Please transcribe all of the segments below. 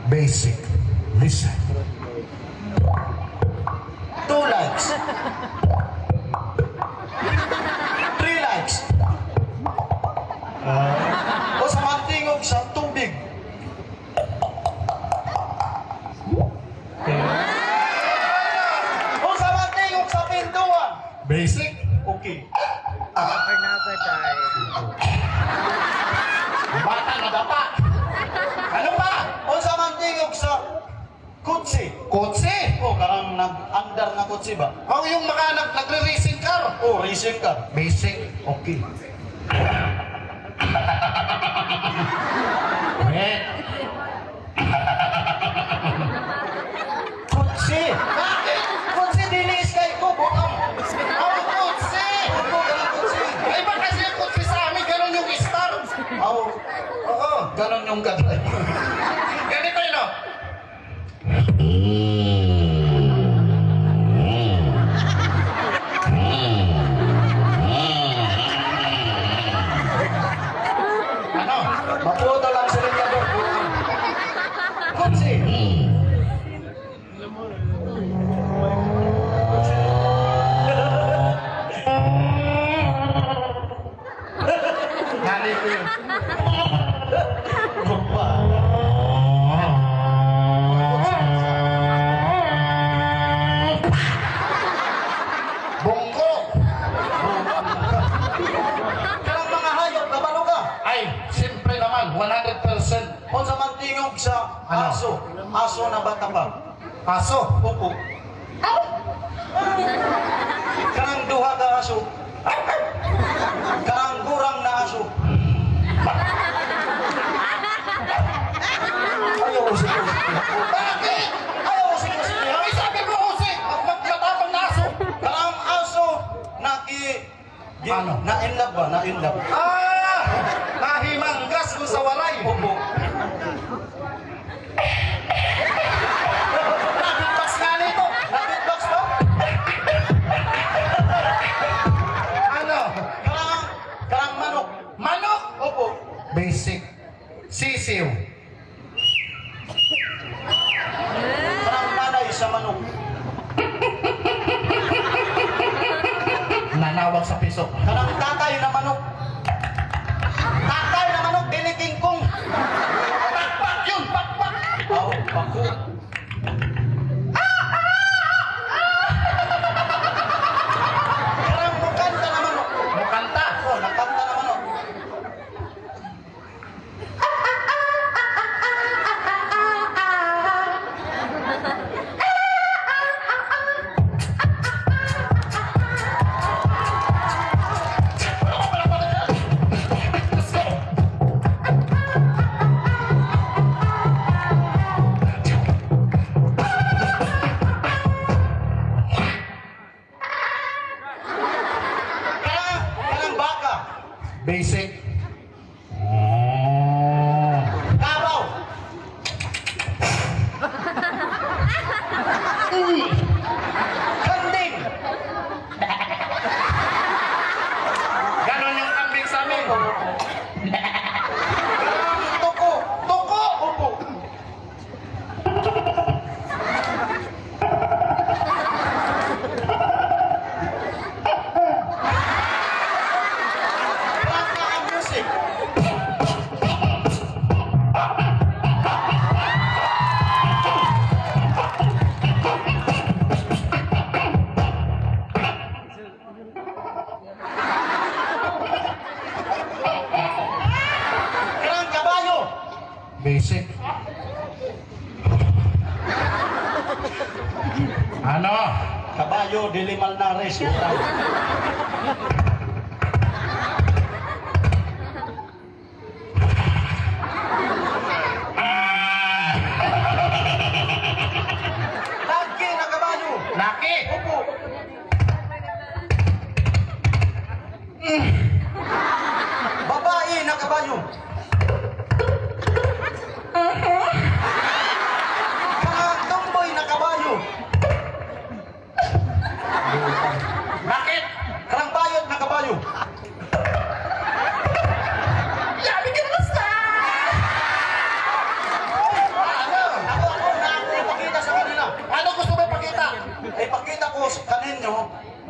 Basic. Listen. 2 likes. 3 likes. O sa mantingog sa tubig. O sa mantingog sa pintuan. Basic. Okay. Bata na dapa. Ano ba? O sa mantingog sa kutsi. Kotse. O karang nag-under na kutsi ba? O yung mga nagre-racing car. O racing ka. Basic. Okay. Wait. Kutsi. Bakit? Kutsi dinis kay ko. Bukang. Ang kotse. Ako ganang kutsi. Ay ba kasi yung kotse sa amin, ganun yung star. Oo. Ganon yung gagawin. Ganito yun o. Ano? Maputo lang sa lindador. Kutsi. Nali ko yun. Bongko. Karang mga hayop na baluga. Ay, siyempre naman, 100%. O sa mantingog sa Ano? aso. Aso na bata pa. Paso. Upo. Karang duha ka aso. Karang gurang na aso. Ayaw ko siya. Bakit? Ayaw ko siya. Ay, sabi ko kasi, matapang na aso. Karang aso na Ano? Na-inlove ba? Na-inlove. Ah! Nahimanggas ko sa walay. Upo. Nabitbas nga nito. Na-beatbox ba? Ano? Karang manok. Manok. Opo. Basic. Sisiw. Karang nanay sa manok. Nanawag sa piso. Karang tatay na manok. Tatay na manok, diniking kong. Pakpak yun, pakpak. Aw, bako. Karang mukanta na manok. Mukanta. Oh, nakanta na manok. Karang baka. Basic. Kabaw. Kanding. Ganon yung kambing sa amin. Tuko. Tuko. Upo. Plaka ang music. Karang kabayo. Basic. Ano? Kabayo de Limalnares. Lagi na kabayo. Laki. Upo. Babae na kabayo. Mga tumboy na kabayo. Bakit? Karang bayot na kabayo.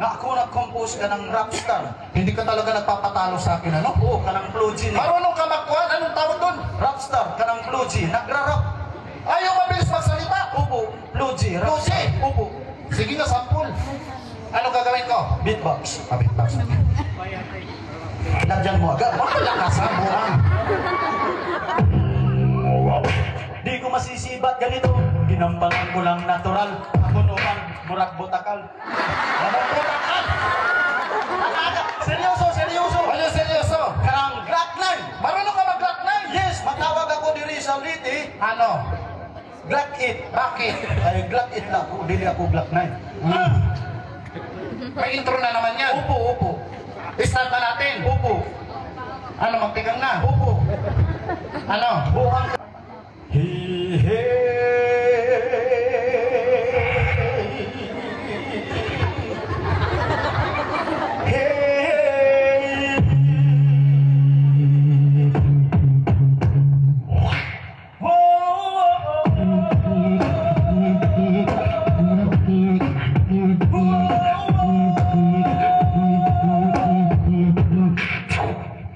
nga ako nag-compose ka ng rap star. Hindi ka talaga nagpapatalo sa akin, ano? Oo, ka ng Blue G. Marunong ka magkuhan? Anong tawag doon? Rap star, ka ng Blue G. Nagra-rap. Ayaw mabilis magsalita. Opo, Blue G. Blue G? Opo. Sige na, sample. Ano gagawin ko? Beatbox. Beatbox. Lagyan mo agad. Malakas ang buhang. Di ko masisibat ganito. Ginambangan ko lang natural. Ako naman, murag butakal. Anong butakal? Seryoso, seryoso. Ano seryoso? Karang Glock 9. Marunong ka mag-Glock 9? Yes, matawag ako diri sa Liti. Ano? Glock 8. Bakit? Ay, Glock 8 lang ako. Dili ako Glock 9. May intro na naman yan. Opo, opo. Start na natin. Opo. Ano, magtigang na? Opo. Ano? Buhang. Hey, hey.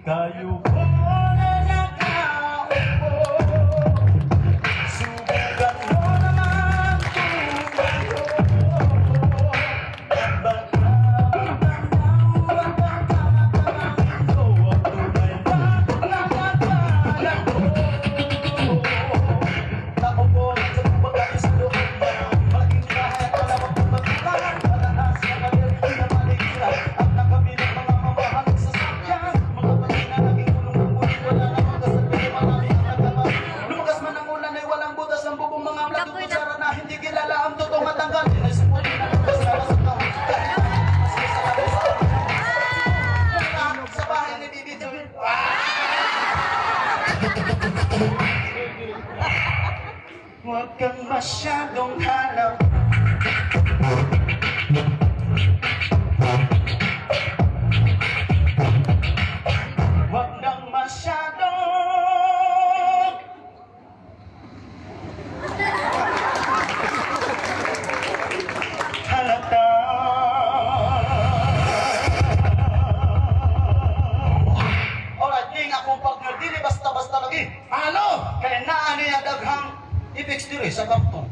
Kayo ko na nakaupo. Subukan mo naman tumayo. Baka ito ang tunay na nagagalang ko. Naupo lang sa kumbaga sa loob na malaking bahay at malawak ng pagkulang. Mataas na kalir na maligiran at nakabilang mga mamahan sa sakyan. Mga pagkina naging ulong ng ulit wala na magkasal pero marami ang nagkamali. Lumagas man ang ulan ay walang butas ng bubong mga vlog kutsara na hindi kilala ang totoong matanggal. Sinasipuli na lugas na sa kahon. Sa bahay ni Bibi Joy. Huwag kang masyadong halap. Huwag kang masyadong halata. Alright, ning akong partner, dili basta-basta lagi. Ano? Kaya naa niya daghang Apex diri sa karton.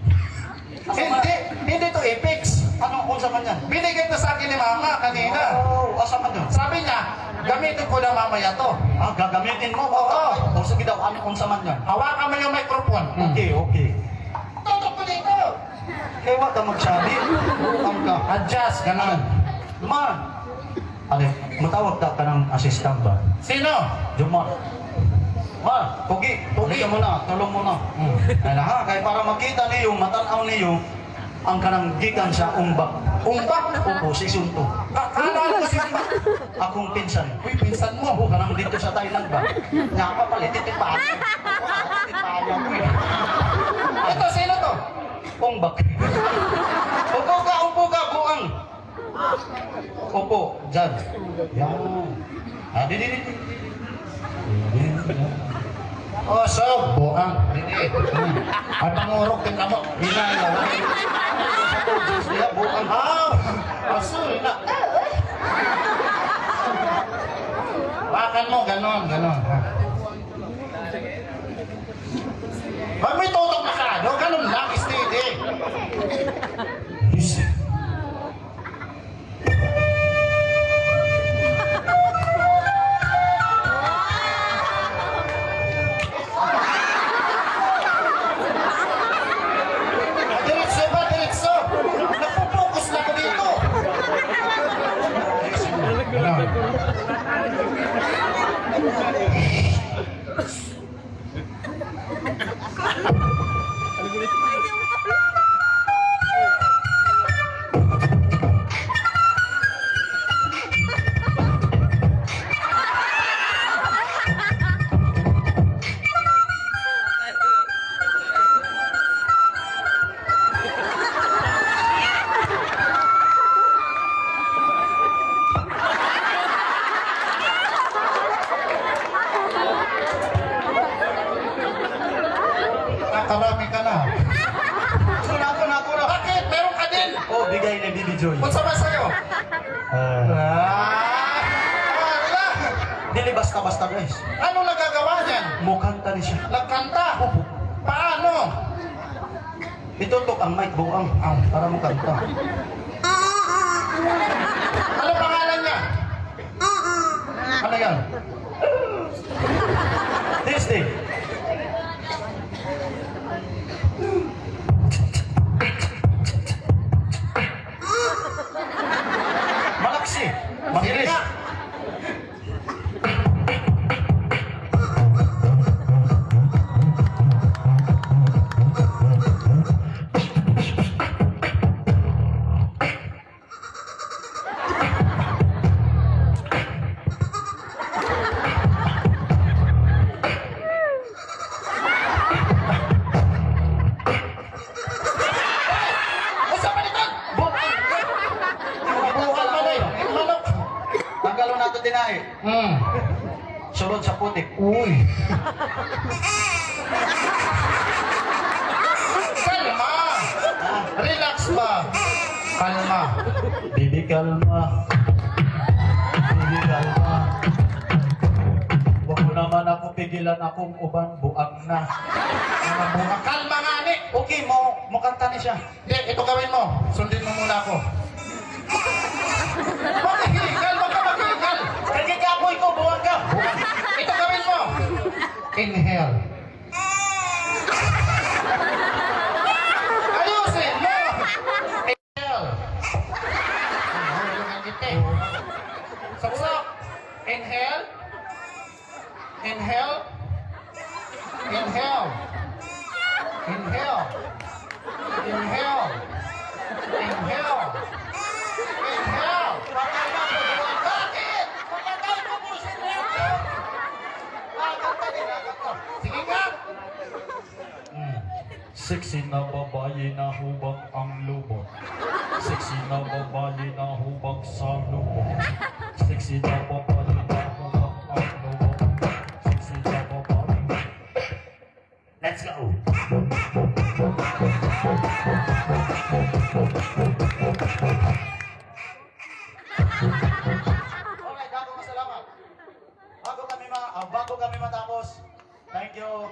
Hindi to Apex. Ano kung sa man yan? Binigay to sa akin ni Mama kanina. Oh, asa man yun? Sabi niya, gamitin ko na mamaya to. Ah, gagamitin mo? Oo. O sige daw, ano kung sa man yan? Hawakan mo yung microphone. Okay, okay. Tutok ko dito. Kaya wag ka magsabi. Ang ka. Adjust, ganun. Duman. Ale, matawag ka ng assistant ba? Sino? Duman. Ma, Pugi, Pugi mo na, tulong mo na. Kaya ha, kaya para makita niyo, matanaw niyo, ang kanang gikan sa umbak. Umbak? Opo, si Sunto. Ano ko siya ba? Akong pinsan. Uy, pinsan mo. Opo, kanang dito sa Thailand ba? Nga pa pala, titipayan. Titipayan ko eh. Ito, sino to? Umbak. Upo ka, buang. Opo, dyan. Yan. Ah, di. Oh, so, buang. Hindi. At pangurok din ka mo. Hinala. Sila buang. Asul na. Wakan mo, ganon. Pag may tutok na ka, no? Ganon lang, steady. Diretso. Napopokus lang ko dito. Nakarami ka na. Ako na. Bakit? Meron ka din. Oh, bigay ni Bibi Joy. Kung sama sa'yo. Wala! Dili basta-basta guys. Ano nagagawa niyan? Mukanta ni siya. Nagkanta? Paano? Itutok ang mic buang para mo kanta. Ano pangalan niya? Ano yan? Tuesday. Malaksi. Mabilis. Sige. Usa pa nito! Bukan mo eh! Manok! Tanggalon nato tinae. Sulod sa putik. Uy! Kalma! Relax ba? Kalma. Bibi kalma. Bibi kalma. Huwag mo naman ako pigilan akong uban buang na. Mga bunga. Kalma nga ni! Okay, mo kanta ni siya. Hindi, ito gawin mo. Sundin mo muna ako. Maghihingal! Huwag ka maghihingal! Kaya kapoy ko, buwag ka. Ito gawin mo. Inhale. Ayusin mo. Inhale. Saksak. Inhale. Inhale. Inhale. Inhale. Inhale. Inhale. Inhale. Bakit? Pagkakal ko po si Reto. Kanta din ako. Sige nga. Sexy na babae na hubag ang lubot. Sexy na babae na hubag sa lubot. Sexy na babae na hubag ang lubot. Sexy na babae. Let's go! Alright, ako salamat. Bago kami matapos, thank you.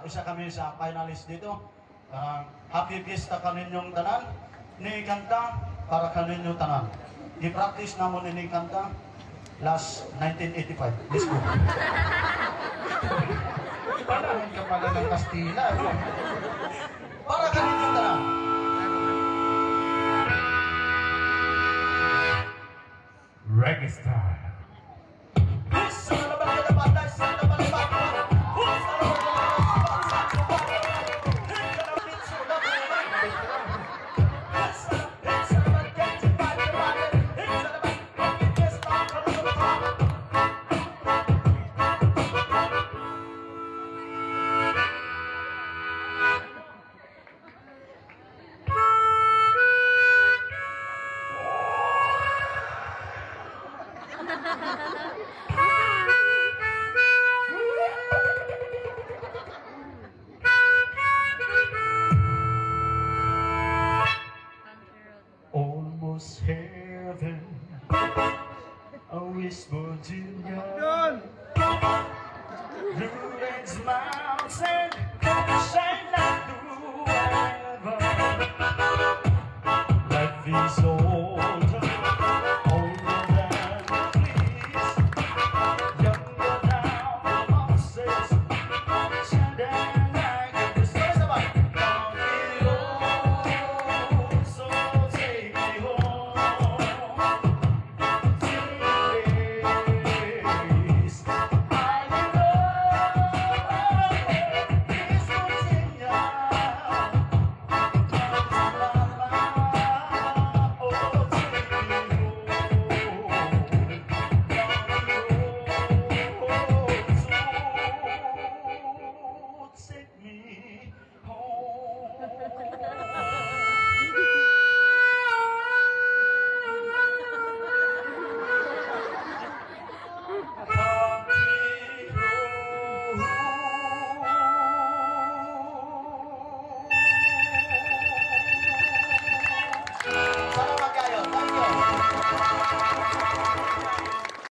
Isa kami sa finalist dito. Happy Fiesta kaninyong tanan. Ni kanta para kaninyong tanan. Di-practice namon ni kanta last 1985. Let's go. Panahon ka pala ng Kastila. No? Para kaninyong tanan. Reggae style. Almost heaven, a whisper to God.